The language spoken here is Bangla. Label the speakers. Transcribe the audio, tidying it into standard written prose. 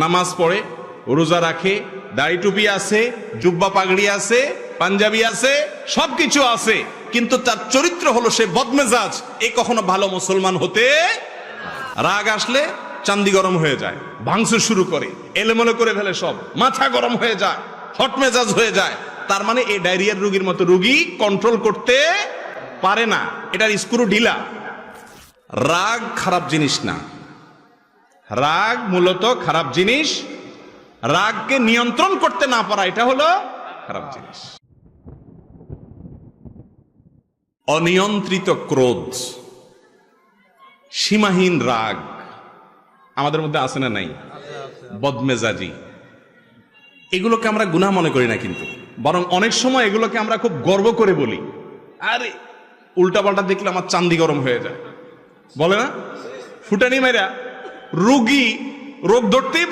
Speaker 1: নামাজ পড়ে, রোজা রাখে, দাড়ি টুপি আছে, জুব্বা পাগড়ি আছে, পাঞ্জাবি আছে, সবকিছু আছে, কিন্তু তার চরিত্র হলো সে বদমেজাজ। এ কখনো ভালো মুসলমান হতে। রাগ আসলে চান্দি গরম হয়ে যায়, ভাঙচুর শুরু করে, এলোমেলো করে ফেলে, সব মাথা গরম হয়ে যায়, হট মেজাজ হয়ে যায়। তার মানে এই ডায়রিয়ার রোগীর মতো রোগী কন্ট্রোল করতে পারে না, এটার স্ক্রু ঢিলা। রাগ খারাপ জিনিস না, রাগ মূলত খারাপ জিনিস। রাগকে নিয়ন্ত্রণ করতে না পারা, এটা হলো খারাপ জিনিস। অনিয়ন্ত্রিত ক্রোধ, সীমাহীন রাগ আমাদের মধ্যে আছে না নাই? বদমেজাজি, এগুলোকে আমরা গুনাহ মনে করি না, কিন্তু বরং অনেক সময় এগুলোকে আমরা খুব গর্ব করে বলি। আরে উল্টাপাল্টা দেখলে আমার চান্দি গরম হয়ে যায়, বলে না? ফুটানি মেরা রোগী রোগ ধরতেই পারে